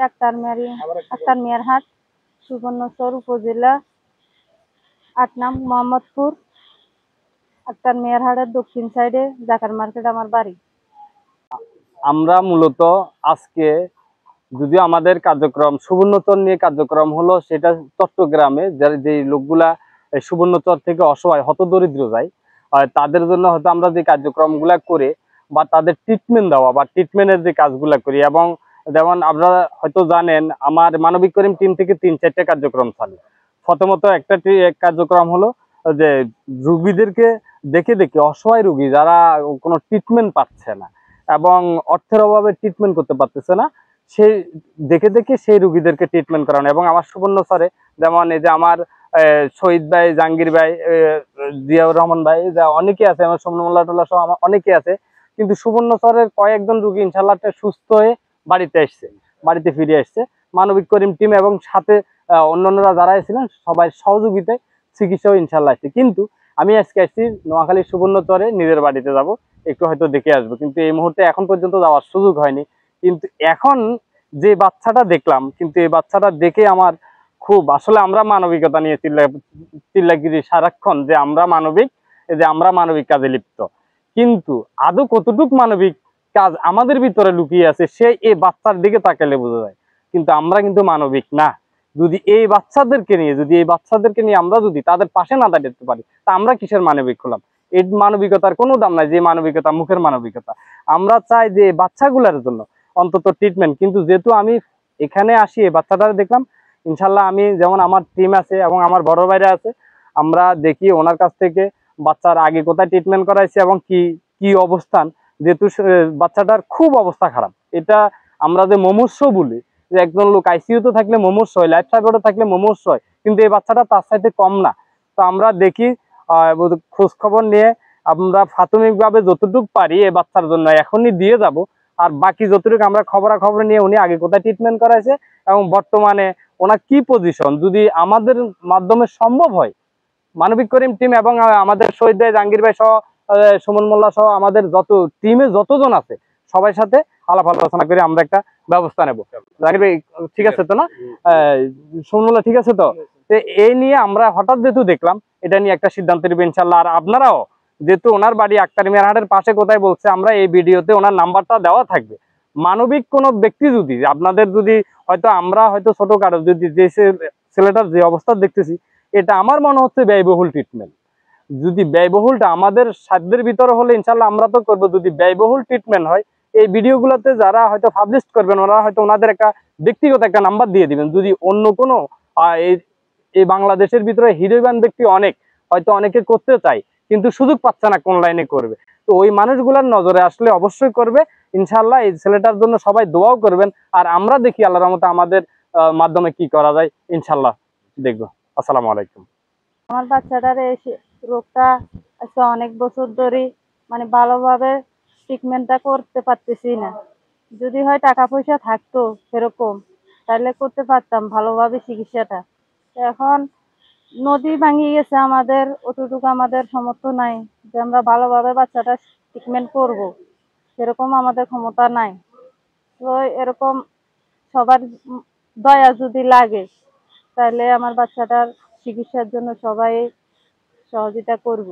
আক্তার মিয়ার হাট, সুবর্ণচর উপজেলা, ৮ নং মোহাম্মদপুর। আক্তার মিয়ার হাটের দক্ষিণ সাইডে জাকার মার্কেট আমার বাড়ি। আমরা মূলত আজকে যদিও আমাদের কার্যক্রম সুবর্ণচর নিয়ে কার্যক্রম হলো, সেটা চট্টগ্রামে যে লোকগুলা সুবর্ণচর থেকে অসহায় হতদরিদ্র যায়, তাদের জন্য হয়তো আমরা যে কার্যক্রমগুলা করে বা তাদের ট্রিটমেন্ট দেওয়া বা ট্রিটমেন্টের যে কাজগুলা করি, এবং যেমন আপনারা হয়তো জানেন আমার মানবিক করিম টিম থেকে ৩-৪টা কার্যক্রম চালু। প্রথমত একটা কার্যক্রম হলো যে রুগীদেরকে দেখে দেখে অসহায় রুগী যারা কোনো ট্রিটমেন্ট পাচ্ছে না এবং অর্থের অভাবে ট্রিটমেন্ট করতে পারতেছে না, সেই দেখে দেখে সেই রুগীদেরকে ট্রিটমেন্ট করানো। এবং আমার সুবর্ণচরে যেমন এই যে আমার শহীদ ভাই, জাহাঙ্গীর ভাই, জিয়াউর রহমান ভাই, যা অনেকে আছে, আমার সোমনাল্লাহ সহ আমার অনেকে আছে, কিন্তু সুবর্ণচরের কয়েকজন রুগী ইনশাল্লাহ সুস্থ হয়ে বাড়িতে আসছে, বাড়িতে ফিরে আসছে মানবিক করিম টিম এবং সাথে অন্যান্যরা যারা ছিলেন সবাই সহযোগিতায় চিকিৎসাও ইনশাল্লাহ আসছে। কিন্তু আমি আজকে আসছি নোয়াখালী সুবর্ণচরে, নিজের বাড়িতে যাব, একটু হয়তো দেখে আসবো, কিন্তু এই মুহূর্তে এখন পর্যন্ত যাওয়ার সুযোগ হয়নি। কিন্তু এখন যে বাচ্চাটা দেখলাম, কিন্তু এই বাচ্চাটা দেখে আমার খুব, আসলে আমরা মানবিকতা নিয়ে চিল্লাগিরি সারাক্ষণ যে আমরা মানবিক, যে আমরা মানবিক কাজে লিপ্ত, কিন্তু আদৌ কতটুক মানবিক কাজ আমাদের ভিতরে লুকিয়ে আছে সে এই বাচ্চার দিকে তাকালে বোঝা যায়। কিন্তু আমরা কিন্তু মানবিক না। যদি এই বাচ্চাদেরকে নিয়ে আমরা যদি তাদের পাশে না দাঁড়াতে পারি, তা আমরা কিসের মানবিক হলাম? এই মানবিকতার কোনো দাম নাই, যে মানবিকতা মুখের মানবিকতা। আমরা চাই যে বাচ্চাগুলোর জন্য অন্তত ট্রিটমেন্ট। কিন্তু যেহেতু আমি এখানে আসি, এই বাচ্চাটা দেখলাম, ইনশাল্লাহ আমি যেমন আমার টিম আছে এবং আমার বড় ভাইরা আছে, আমরা দেখি ওনার কাছ থেকে বাচ্চার আগে কোথায় ট্রিটমেন্ট করাইছে এবং কি কি অবস্থান। যেহেতু বাচ্চাটার খুব অবস্থা খারাপ, এটা আমরা যে মুমূর্ষু বলি, যে একজন লোক আইসিইউতে থাকলে মুমূর্ষু হয়, লাইফ সাপোর্টে থাকলে মুমূর্ষু হয়, কিন্তু এই বাচ্চাটা তার সাথে কম না। তো আমরা দেখি খোঁজ খবর নিয়ে আমরা প্রাথমিকভাবে যতটুকু পারি এই বাচ্চার জন্য এখনই দিয়ে যাব। আর বাকি যতটুকু আমরা খবরাখবর নিয়ে উনি আগে কোথায় ট্রিটমেন্ট করাইছে এবং বর্তমানে ওনার কি পজিশন, যদি আমাদের মাধ্যমে সম্ভব হয়, মানবিক করিম টিম এবং আমাদের শহীদ ভাই, জাহাঙ্গীর ভাই সহ, সুমন মোল্লা সহ আমাদের যত টিমে যতজন আছে সবার সাথে আলাপ আলোচনা করে আমরা একটা ব্যবস্থা নেব। জাহাঙ্গীর ভাই ঠিক আছে তো না? সুমন মোল্লা ঠিক আছে তো? এই নিয়ে আমরা হঠাৎ যেহেতু দেখলাম, এটা নিয়ে একটা সিদ্ধান্ত নেব ইনশাল্লাহ। আর আপনারাও যেহেতু ওনার বাড়ি আক্তার মিয়ার হাটের পাশে কোথায় বলছে, আমরা এই ভিডিওতে ওনার নাম্বারটা দেওয়া থাকবে। মানবিক কোনো ব্যক্তি যদি আপনাদের যদি হয়তো আমরা হয়তো ছোটখাটো যদি যে ছেলেটার যে অবস্থা দেখতেছি, এটা আমার মনে হচ্ছে ব্যয়বহুল ট্রিটমেন্ট। যদি ব্যয়বহুলটা আমাদের সাধ্যের ভিতরে হলে ইনশাল্লাহ আমরা তো করবো। যদি ব্যয়বহুল ট্রিটমেন্ট হয়, এই ভিডিওগুলোতে যারা হয়তো পাবলিশ করবেন ওরা হয়তো ওনাদের একটা ব্যক্তিগত একটা নাম্বার দিয়ে দিবেন। যদি অন্য কোনো এই বাংলাদেশের ভিতরে হৃদয়বান ব্যক্তি অনেক, হয়তো অনেকে করতে চায় কিন্তু সুযোগ পাচ্ছে না কোন লাইনে করবে, তো ওই মানুষগুলোর নজরে আসলে অবশ্যই করবে ইনশাল্লাহ। এই ছেলেটার জন্য সবাই দোয়াও করবেন। আর আমরা দেখি আল্লাহর রহমতে আমাদের মাধ্যমে কি করা যায়, ইনশাল্লাহ দেখবো। আসসালামু আলাইকুম। আমার বাচ্চাটার এই রোগটা আজকে অনেক বছর ধরে ভালোভাবে ট্রিটমেন্টটা করতে পারতেছি না। যদি হয় টাকা পয়সা থাকতো সেরকম, তাহলে করতে পারতাম ভালোভাবে চিকিৎসাটা। এখন নদী ভাঙিয়ে গেছে, আমাদের অতটুকু আমাদের সামর্থ্য নাই যে আমরা ভালোভাবে বাচ্চাটা ট্রিটমেন্ট করব, সেরকম আমাদের ক্ষমতা নাই। তো এরকম সবার দয়া যদি লাগে, তাহলে আমার বাচ্চাটার চিকিৎসার জন্য সবাই সহযোগিতা করব।